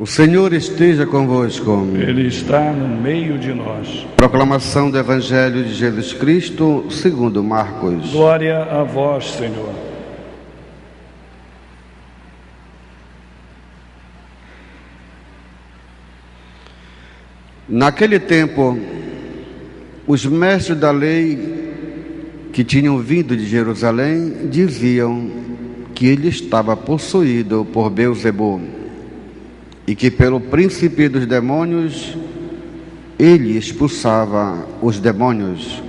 O Senhor esteja convosco. Ele está no meio de nós. Proclamação do Evangelho de Jesus Cristo, segundo Marcos. Glória a vós, Senhor. Naquele tempo, os mestres da lei que tinham vindo de Jerusalém diziam que ele estava possuído por Beelzebul e que pelo príncipe dos demônios ele expulsava os demônios.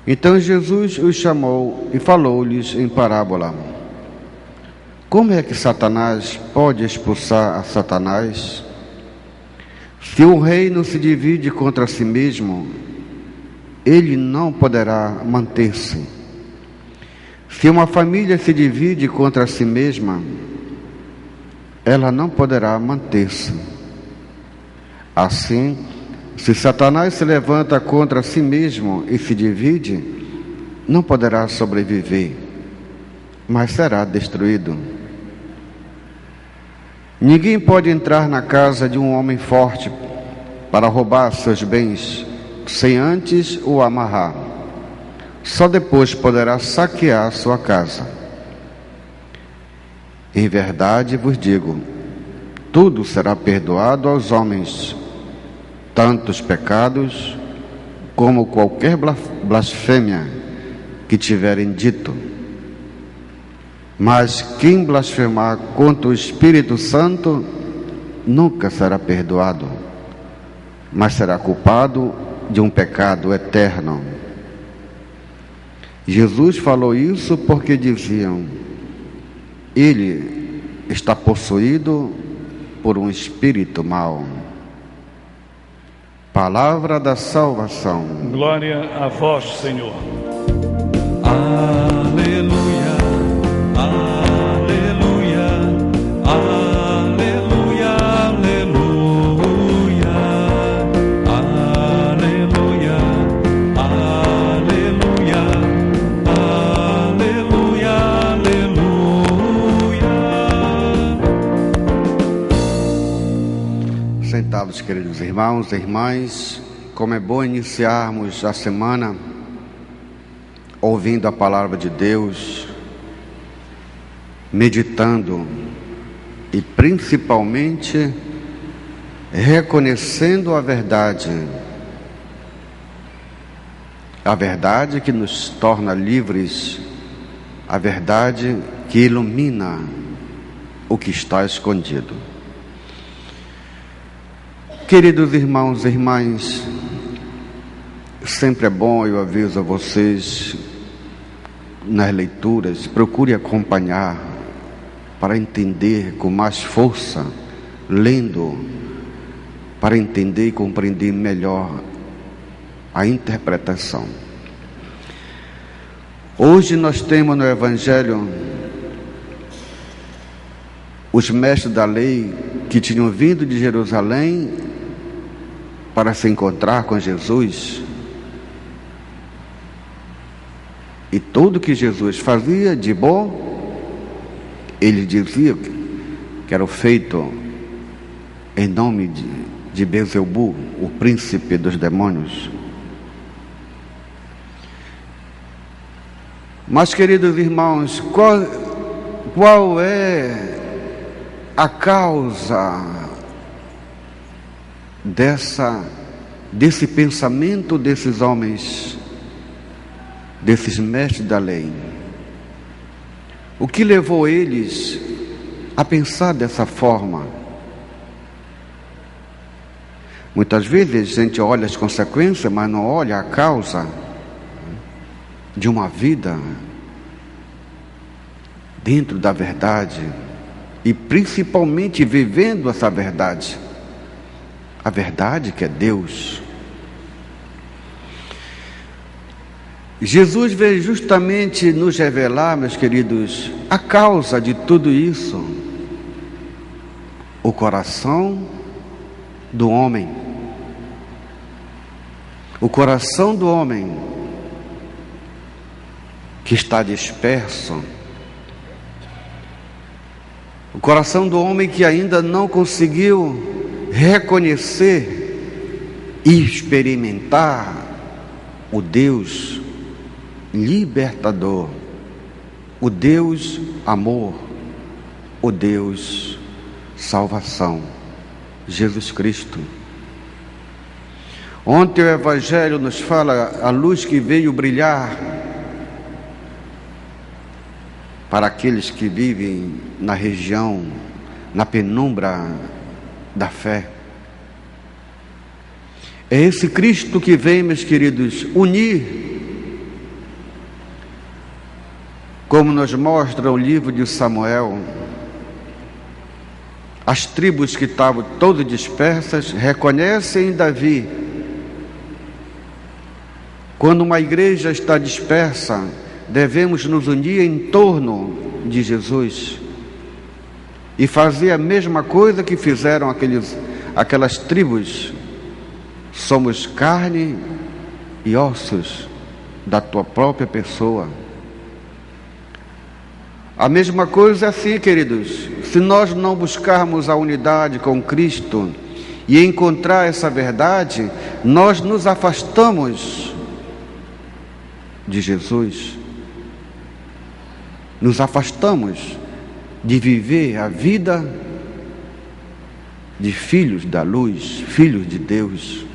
Então Jesus os chamou e falou-lhes em parábola: como é que Satanás pode expulsar a Satanás? Se um reino se divide contra si mesmo, ele não poderá manter-se. Se uma família se divide contra si mesma, ela não poderá manter-se. Assim, se Satanás se levanta contra si mesmo e se divide, não poderá sobreviver, mas será destruído. Ninguém pode entrar na casa de um homem forte para roubar seus bens, sem antes o amarrar. Só depois poderá saquear sua casa. Em verdade vos digo, tudo será perdoado aos homens, tanto os pecados como qualquer blasfêmia que tiverem dito. Mas quem blasfemar contra o Espírito Santo nunca será perdoado, mas será culpado de um pecado eterno. Jesus falou isso porque diziam: ele está possuído por um espírito mau. Palavra da salvação. Glória a vós, Senhor. Aleluia. Aleluia, aleluia, aleluia, aleluia, aleluia, aleluia, aleluia. Sentados, queridos irmãos e irmãs, como é bom iniciarmos a semana ouvindo a palavra de Deus, meditando e principalmente reconhecendo a verdade que nos torna livres, a verdade que ilumina o que está escondido. Queridos irmãos e irmãs, sempre é bom, eu aviso a vocês, nas leituras, procure acompanhar para entender com mais força, lendo, para entender e compreender melhor a interpretação. Hoje nós temos no Evangelho os mestres da lei que tinham vindo de Jerusalém para se encontrar com Jesus. E tudo que Jesus fazia de bom, ele dizia que era feito em nome de Beelzebul, o príncipe dos demônios. Mas, queridos irmãos, qual é a causa desse pensamento desses homens, desses mestres da lei? O que levou eles a pensar dessa forma? Muitas vezes a gente olha as consequências, mas não olha a causa de uma vida dentro da verdade e principalmente vivendo essa verdade, a verdade que é Deus. Jesus veio justamente nos revelar, meus queridos, a causa de tudo isso: o coração do homem. O coração do homem que está disperso, o coração do homem que ainda não conseguiu reconhecer e experimentar o Deus libertador, o Deus amor, o Deus salvação, Jesus Cristo. Ontem o Evangelho nos fala a luz que veio brilhar para aqueles que vivem na região, na penumbra da fé. É esse Cristo que vem, meus queridos, unir, como nos mostra o livro de Samuel, as tribos que estavam todas dispersas reconhecem em Davi. Quando uma igreja está dispersa, devemos nos unir em torno de Jesus e fazer a mesma coisa que fizeram aquelas tribos. Somos carne e ossos da tua própria pessoa. A mesma coisa é assim, queridos. Se nós não buscarmos a unidade com Cristo e encontrar essa verdade, nós nos afastamos de Jesus. Nos afastamos de viver a vida de filhos da luz, filhos de Deus.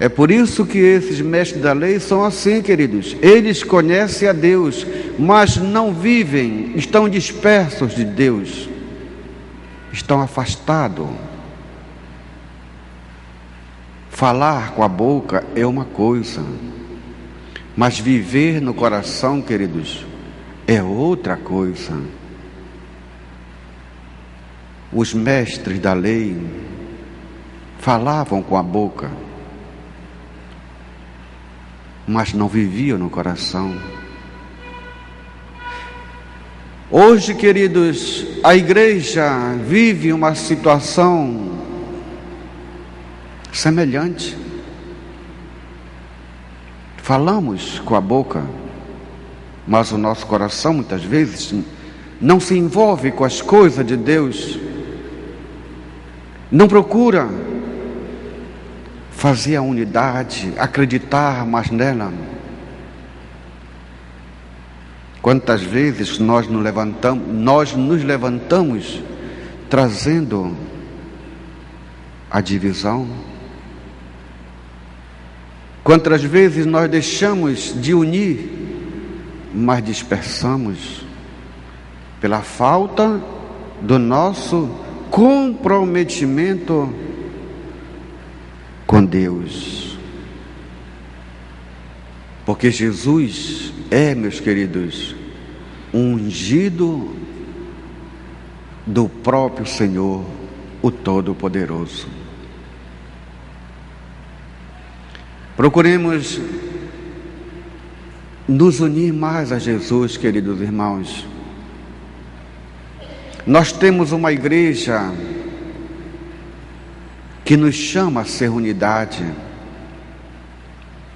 É por isso que esses mestres da lei são assim, queridos. Eles conhecem a Deus, mas não vivem, estão dispersos de Deus, estão afastados. Falar com a boca é uma coisa, mas viver no coração, queridos, é outra coisa. Os mestres da lei falavam com a boca, mas não viviam no coração. Hoje, queridos, a igreja vive uma situação semelhante. Falamos com a boca, mas o nosso coração muitas vezes não se envolve com as coisas de Deus, não procura fazer a unidade, acreditar mais nela. Quantas vezes nós nos levantamos trazendo a divisão? Quantas vezes nós deixamos de unir, mas dispersamos pela falta do nosso comprometimento com Deus. Porque Jesus é, meus queridos, um ungido do próprio Senhor, o Todo-Poderoso. Procuremos nos unir mais a Jesus, queridos irmãos. Nós temos uma igreja que nos chama a ser unidade.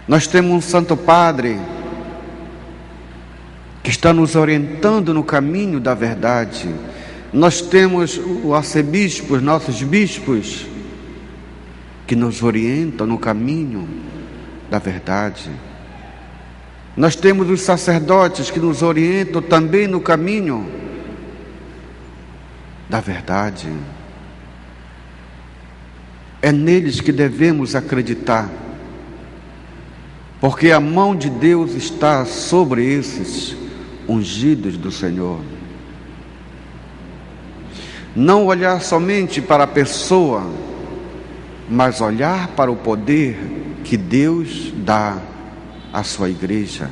Nós temos um Santo Padre que está nos orientando no caminho da verdade. Nós temos o arcebispo, os nossos bispos, que nos orientam no caminho da verdade. Nós temos os sacerdotes que nos orientam também no caminho da verdade. É neles que devemos acreditar, porque a mão de Deus está sobre esses ungidos do Senhor. Não olhar somente para a pessoa, mas olhar para o poder que Deus dá à sua igreja.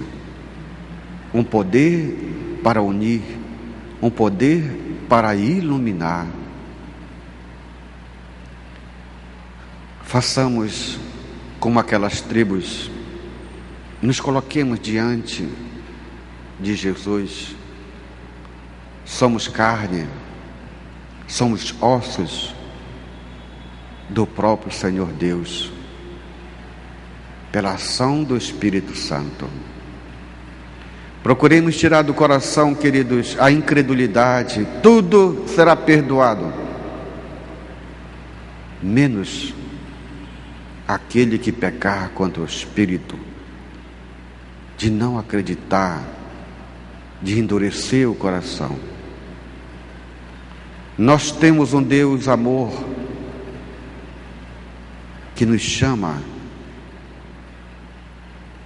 Um poder para unir, um poder para iluminar. Façamos como aquelas tribos, nos coloquemos diante de Jesus. Somos carne, somos ossos do próprio Senhor Deus, pela ação do Espírito Santo. Procuremos tirar do coração, queridos, a incredulidade. Tudo será perdoado, menos aquele que pecar contra o Espírito, de não acreditar, de endurecer o coração. Nós temos um Deus amor que nos chama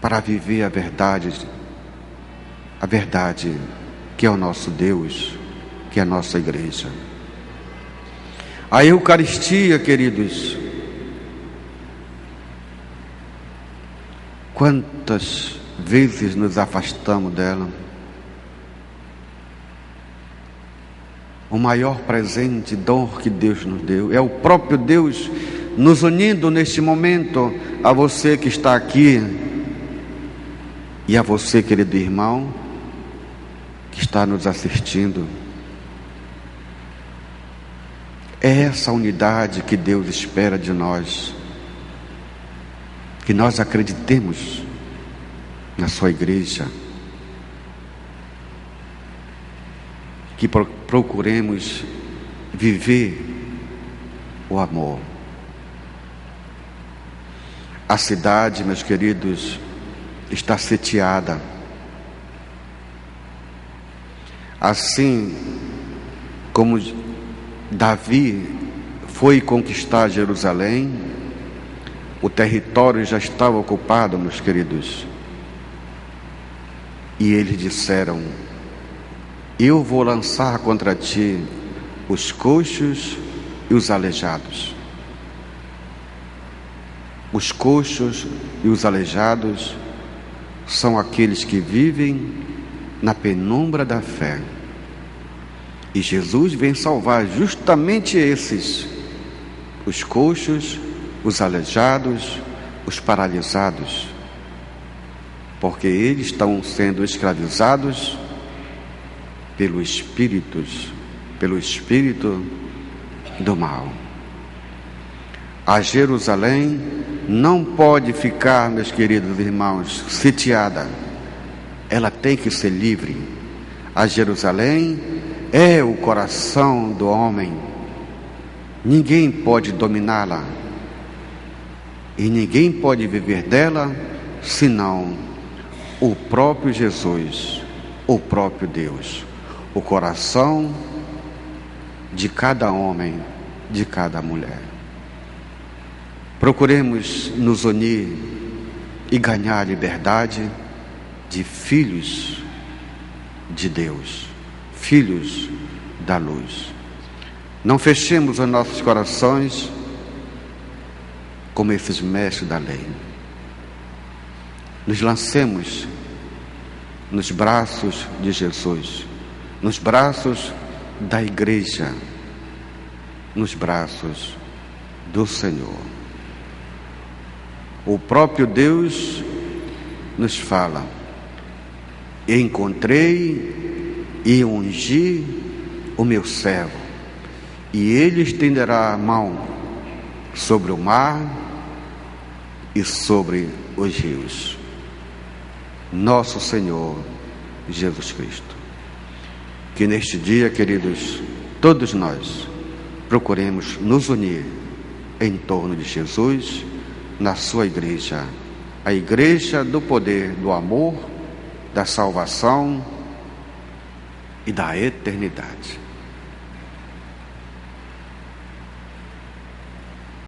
para viver a verdade que é o nosso Deus, que é a nossa igreja. A Eucaristia, queridos, quantas vezes nos afastamos dela? O maior presente, dom que Deus nos deu, é o próprio Deus nos unindo neste momento, a você que está aqui e a você, querido irmão, que está nos assistindo. É essa unidade que Deus espera de nós, que nós acreditemos na sua igreja, que procuremos viver o amor. A cidade, meus queridos, está sitiada. Assim como Davi foi conquistar Jerusalém, o território já estava ocupado, meus queridos. E eles disseram: eu vou lançar contra ti os coxos e os aleijados. Os coxos e os aleijados são aqueles que vivem na penumbra da fé. E Jesus vem salvar justamente esses, os coxos, os aleijados, os paralisados, porque eles estão sendo escravizados pelo espírito do mal. A Jerusalém não pode ficar, meus queridos irmãos, sitiada. Ela tem que ser livre. A Jerusalém é o coração do homem. Ninguém pode dominá-la. E ninguém pode viver dela, senão o próprio Jesus, o próprio Deus. O coração de cada homem, de cada mulher. Procuremos nos unir e ganhar a liberdade de filhos de Deus, filhos da luz. Não fechemos os nossos corações como esses mestres da lei. Nos lancemos nos braços de Jesus, nos braços da igreja, nos braços do Senhor. O próprio Deus nos fala: encontrei e ungi o meu servo, e ele estenderá a mão sobre o mar e sobre os rios. Nosso Senhor Jesus Cristo. Que neste dia, queridos, todos nós procuremos nos unir em torno de Jesus, na sua igreja, a igreja do poder, do amor, da salvação e da eternidade.